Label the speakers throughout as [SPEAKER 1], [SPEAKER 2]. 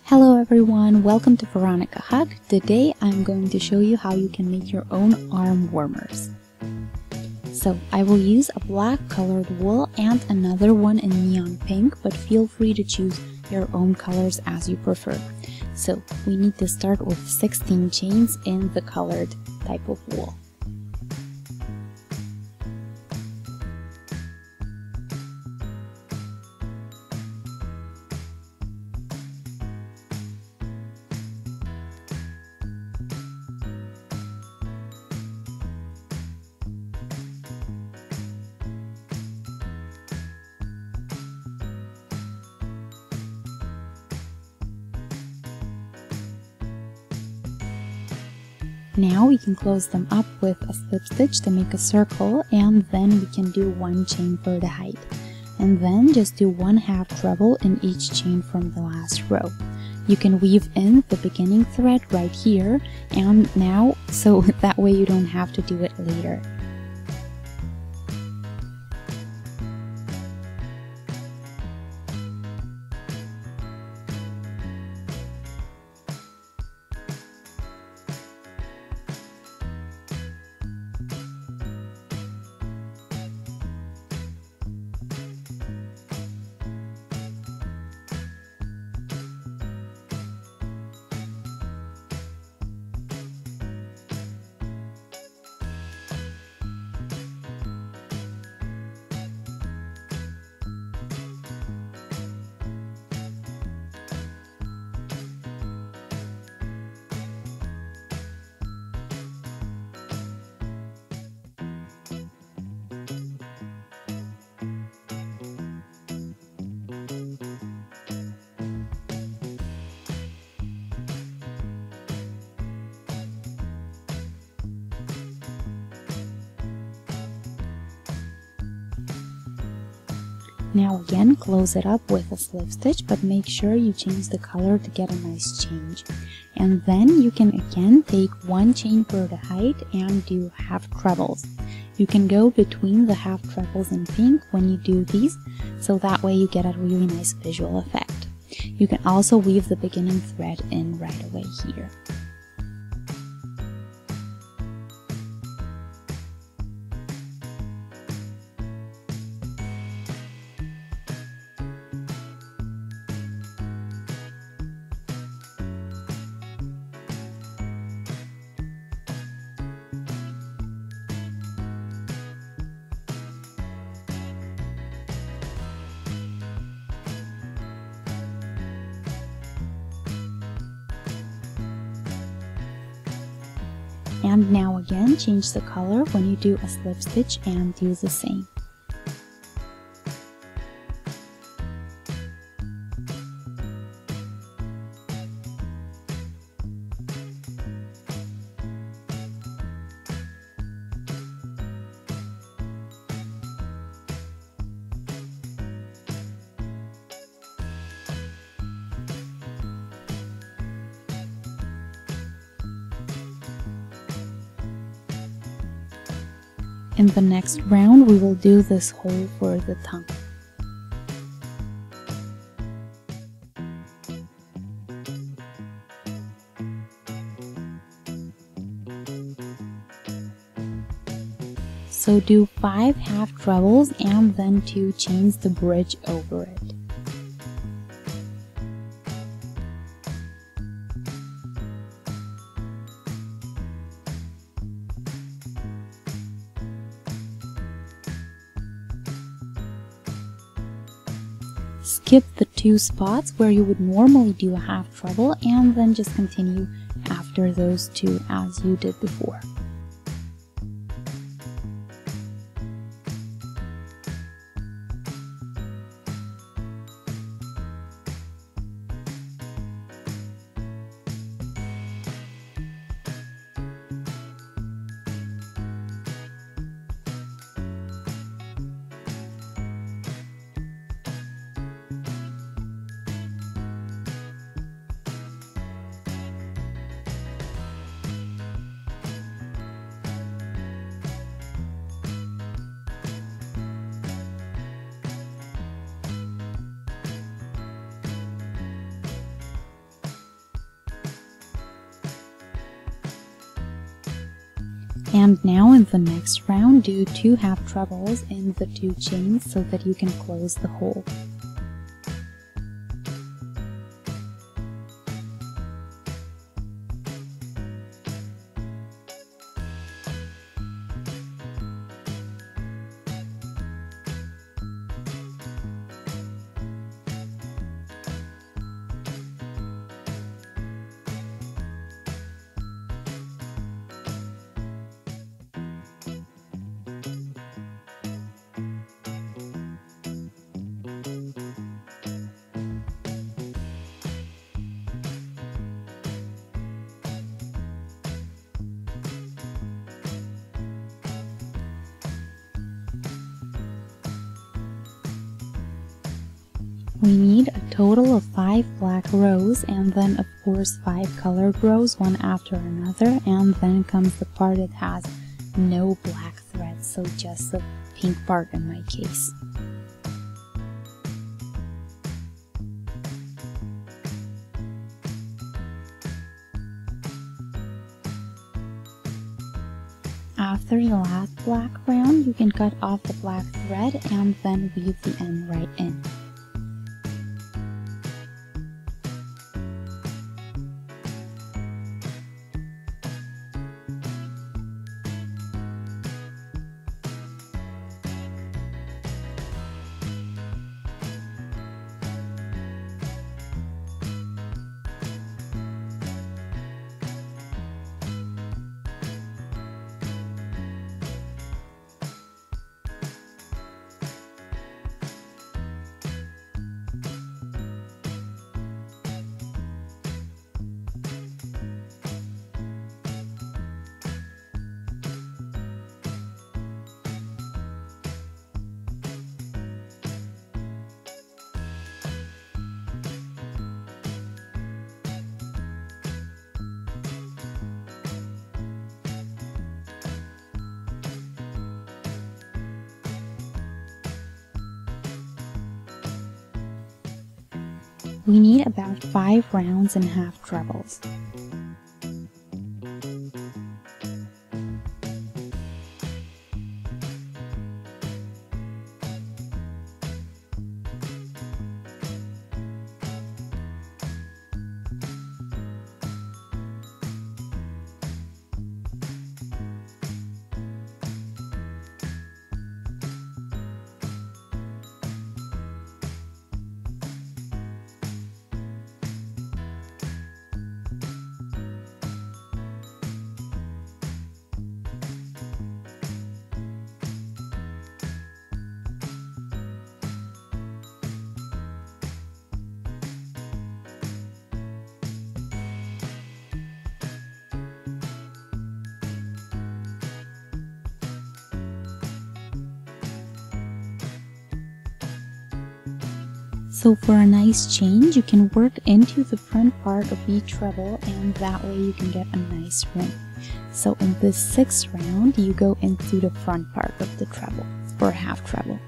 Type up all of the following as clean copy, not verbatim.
[SPEAKER 1] Hello everyone, welcome to Veronica Hug. Today I'm going to show you how you can make your own arm warmers. So I will use a black colored wool and another one in neon pink, but feel free to choose your own colors as you prefer. So we need to start with 16 chains in the colored type of wool. Now we can close them up with a slip stitch to make a circle, and then we can do one chain for the height. And then just do 1/2 treble in each chain from the last row. You can weave in the beginning thread right here and now, so that way you don't have to do it later. Now again, close it up with a slip stitch, but make sure you change the color to get a nice change. And then you can again take one chain for the height and do half trebles. You can go between the half trebles in pink when you do these, so that way you get a really nice visual effect. You can also weave the beginning thread in right away here. And now again, change the color when you do a slip stitch and do the same. In the next round, we will do this hole for the tongue. So do 5 half trebles and then 2 chains to bridge over it. Skip the 2 spots where you would normally do a half treble and then just continue after those 2 as you did before. And now in the next round, do 2 half trebles in the 2 chains so that you can close the hole. We need a total of 5 black rows, and then of course 5 colored rows, one after another, and then comes the part that has no black threads, so just the pink part in my case. After the last black round, you can cut off the black thread and then weave the end right in. We need about 5 rounds and half trebles. So for a nice change, you can work into the front part of each treble, and that way you can get a nice ring. So in this 6th round, you go into the front part of the treble for a half treble.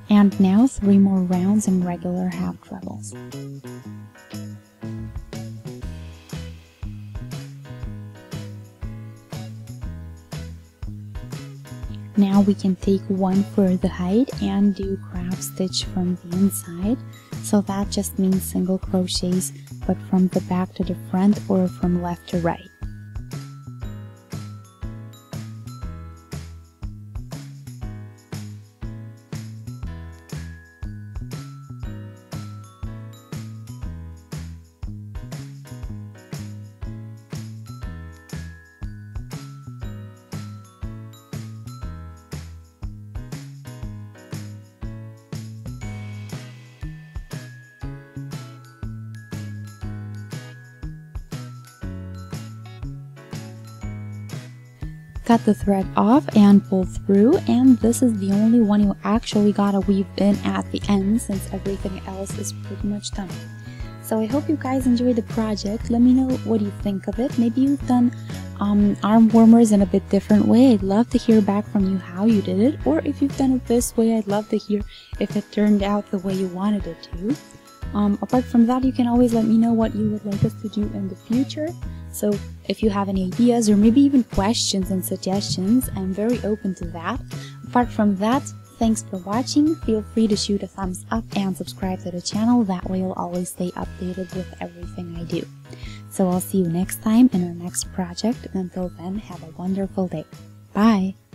[SPEAKER 1] And now 3 more rounds in regular half trebles. Now we can take one for the height and do crab stitch from the inside. So that just means single crochets, but from the back to the front or from left to right. cut the thread off and pull through, and this is the only one you actually gotta weave in at the end since everything else is pretty much done. So I hope you guys enjoyed the project. Let me know what you think of it. Maybe you've done arm warmers in a bit different way. I'd love to hear back from you how you did it, or if you've done it this way, I'd love to hear if it turned out the way you wanted it to. Apart from that, you can always let me know what you would like us to do in the future. So if you have any ideas or maybe even questions and suggestions, I'm very open to that. Apart from that, thanks for watching. Feel free to shoot a thumbs up and subscribe to the channel. That way you'll always stay updated with everything I do. So I'll see you next time in our next project. Until then, have a wonderful day. Bye!